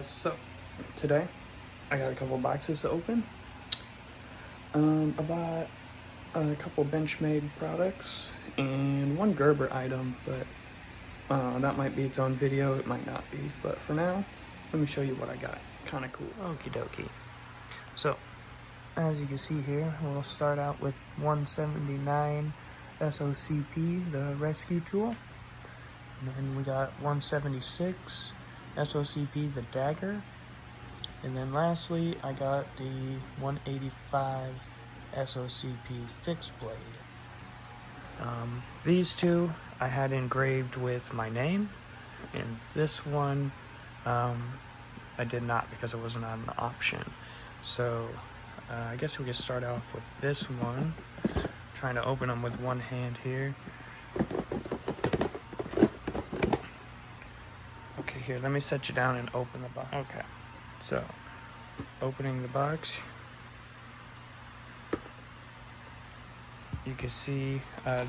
Guys, so today I got a couple boxes to open. I bought a couple Benchmade products and one Gerber item, but that might be its own video, it might not be. But for now, let me show you what I got. Kind of cool. Okie dokie. So, as you can see here, we'll start out with 179 SOCP, the rescue tool. And then we got 176 SOCP, the Dagger. And then lastly, I got the 185 SOCP fixed blade. These two I had engraved with my name, and this one I did not because it wasn't an option. So I guess we can start off with this one. Trying to open them with one hand here. Okay, here, let me set you down and open the box. Okay, so opening the box, you can see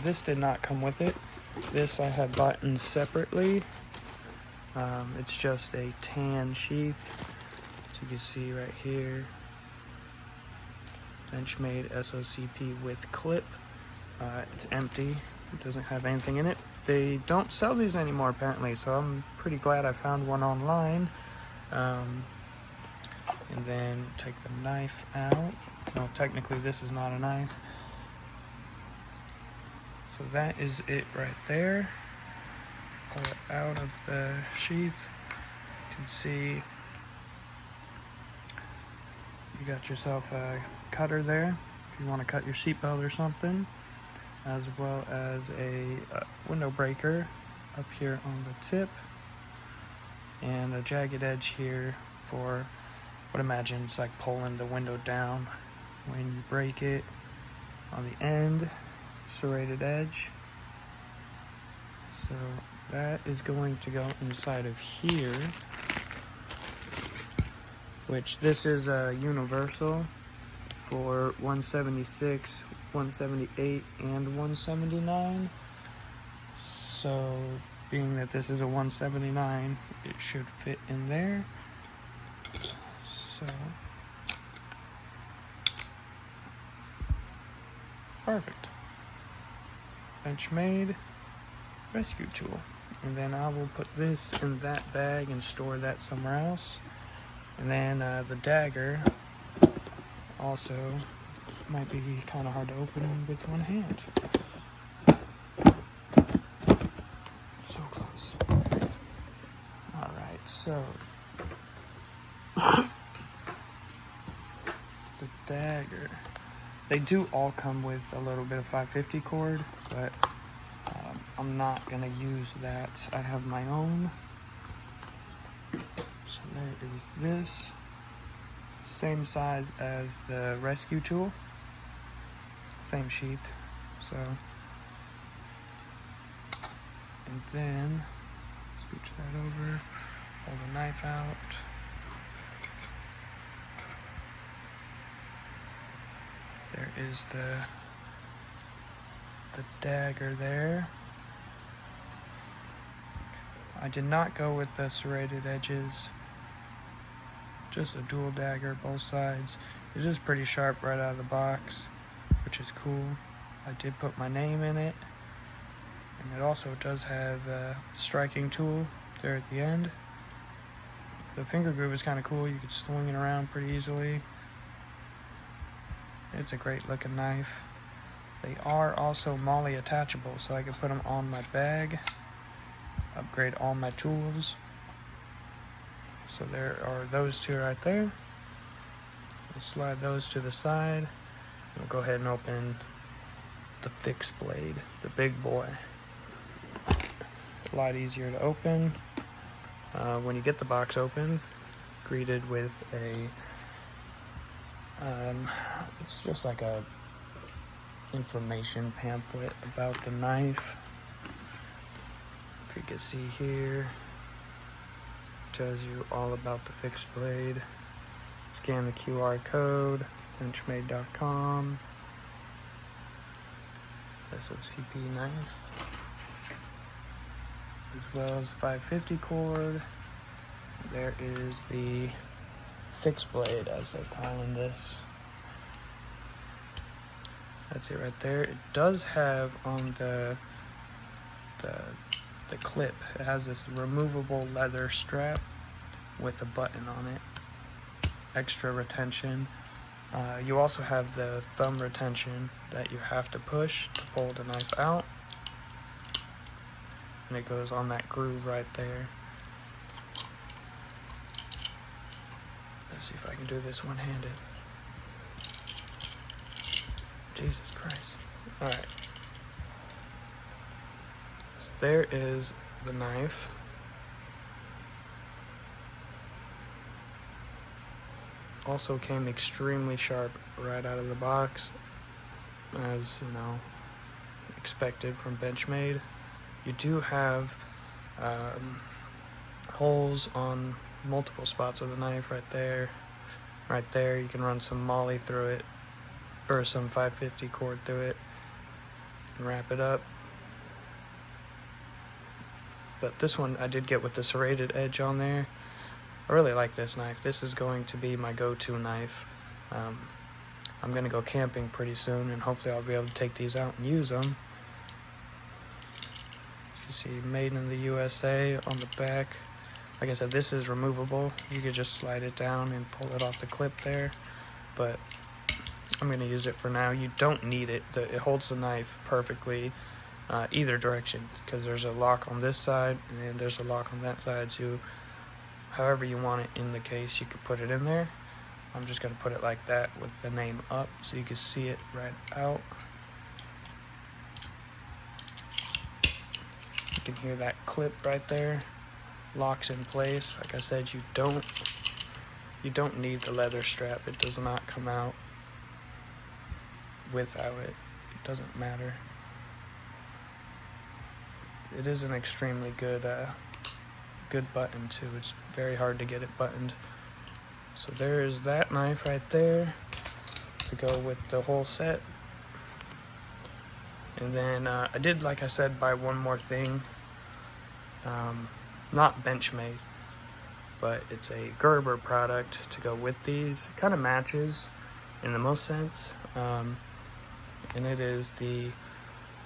this did not come with it. This I had bought in separately. It's just a tan sheath, as you can see right here. Benchmade SOCP with clip. It's empty. It doesn't have anything in it. They don't sell these anymore apparently, so I'm pretty glad I found one online. And then take the knife out. No, technically this is not a knife. So that is it right there. Pull it out of the sheath. You can see you got yourself a cutter there if you want to cut your seatbelt or something, as well as a window breaker up here on the tip, and a jagged edge here for what I imagine it's like pulling the window down when you break it. On the end, serrated edge. So that is going to go inside of here, which this is a universal for 176, 178, and 179. So being that this is a 179, it should fit in there. So perfect. Benchmade rescue tool. And then I will put this in that bag and store that somewhere else. And then the Dagger also might be kind of hard to open with one hand. So close. Alright, so the Dagger. They do all come with a little bit of 550 cord, but I'm not going to use that. I have my own. So there is this. Same size as the rescue tool. Same sheath. So, and then scooch that over. Pull the knife out. There is the Dagger there. I did not go with the serrated edges, just a dual dagger, both sides. It is pretty sharp right out of the box, which is cool. I did put my name in it, and it also does have a striking tool there at the end. The finger groove is kind of cool. You could swing it around pretty easily. It's a great looking knife. They are also MOLLE attachable, so I can put them on my bag, upgrade all my tools. So there are those two right there. We'll slide those to the side. We'll go ahead and open the fixed blade, the big boy. A lot easier to open. When you get the box open, greeted with a it's just like a information pamphlet about the knife. If you can see here, tells you all about the fixed blade. Scan the QR code, benchmade.com, SOCP knife, as well as 550 cord, there is the fixed blade, as they're calling this. That's it right there. It does have on the clip, it has this removable leather strap with a button on it. Extra retention. You also have the thumb retention that you have to push to pull the knife out. And it goes on that groove right there. Let's see if I can do this one-handed. Jesus Christ. Alright. So there is the knife. Also came extremely sharp right out of the box, as you know, expected from Benchmade. You do have holes on multiple spots of the knife right there. Right there, you can run some molly through it, or some 550 cord through it, and wrap it up. But this one I did get with the serrated edge on there. I really like this knife. This is going to be my go-to knife. I'm going to go camping pretty soon, and hopefully I'll be able to take these out and use them. You see, made in the USA on the back. Like I said, this is removable. You could just slide it down and pull it off the clip there. But I'm going to use it for now. You don't need it. It holds the knife perfectly either direction, because there's a lock on this side and then there's a lock on that side. So however you want it in the case, you could put it in there. I'm just going to put it like that with the name up so you can see it right out. You can hear that clip right there. Locks in place. Like I said, you don't need the leather strap. It does not come out without it. It doesn't matter. It is an extremely good button too. It's very hard to get it buttoned. So there is that knife right there to go with the whole set. And then I did, like I said, buy one more thing. Not Benchmade, but it's a Gerber product to go with these. It kind of matches in the most sense. And it is the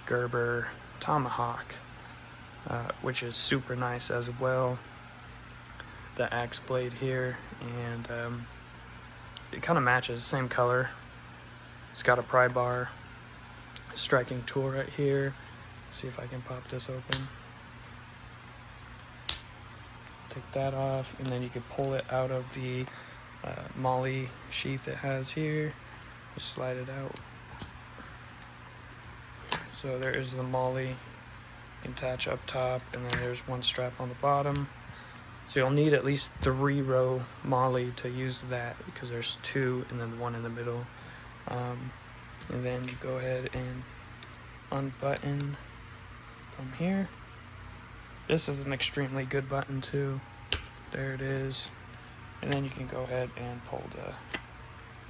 Gerber Tomahawk, which is super nice as well. The axe blade here, and it kind of matches, same color. It's got a pry bar, striking tool right here. Let's see if I can pop this open. Take that off, and then you can pull it out of the molly sheath it has here. Just slide it out. So there is the molly attach up top, and then there's one strap on the bottom. So you'll need at least 3-row molly to use that, because there's 2 and then 1 in the middle. And then you go ahead and unbutton from here. This is an extremely good button too. There it is. And then you can go ahead and pull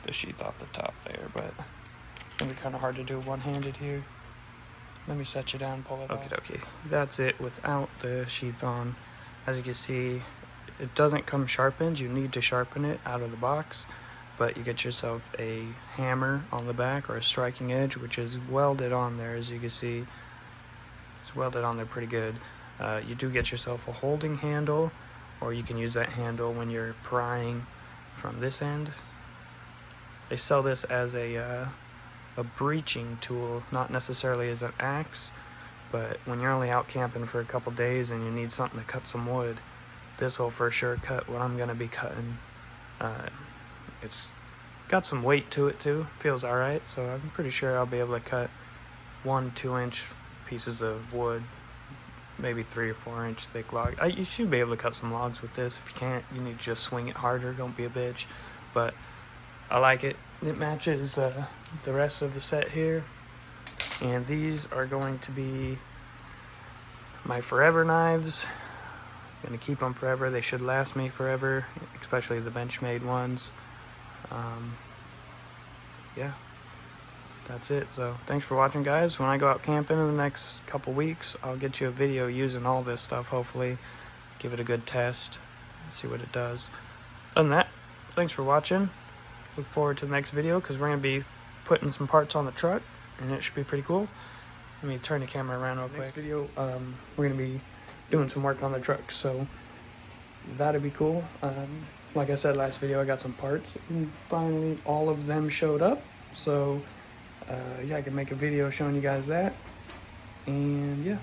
the sheath off the top there, but it's gonna be kind of hard to do one-handed here. Let me set you down and pull it off. Okay. That's it without the sheath on. As you can see, it doesn't come sharpened. You need to sharpen it out of the box, but you get yourself a hammer on the back, or a striking edge, which is welded on there. As you can see, it's welded on there pretty good. You do get yourself a holding handle, or you can use that handle when you're prying from this end. They sell this as a breaching tool, not necessarily as an axe, but when you're only out camping for a couple days and you need something to cut some wood, this will for sure cut what I'm going to be cutting. It's got some weight to it too, feels alright, so I'm pretty sure I'll be able to cut 1 2-inch pieces of wood, maybe 3 or 4 inch thick log. You should be able to cut some logs with this. If you can't, you need to just swing it harder, don't be a bitch. But I like it. It matches the rest of the set here. And these are going to be my forever knives. I'm going to keep them forever. They should last me forever, especially the Benchmade ones. Yeah, that's it. So thanks for watching, guys. When I go out camping in the next couple weeks, I'll get you a video using all this stuff, hopefully. Give it a good test. see what it does. Other than that, thanks for watching. Look forward to the next video because we're going to be putting some parts on the truck and it should be pretty cool. Let me turn the camera around real quick. Next video, we're going to be doing some work on the truck, so that'd be cool. Like I said last video, I got some parts and finally all of them showed up. So yeah, I can make a video showing you guys that. And yeah,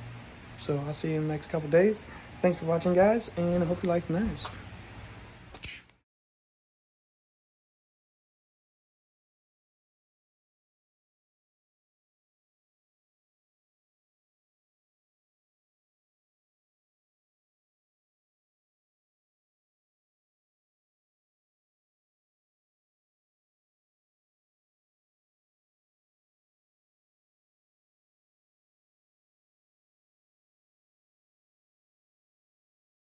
so I'll see you in the next couple days. Thanks for watching, guys, and I hope you like the knives.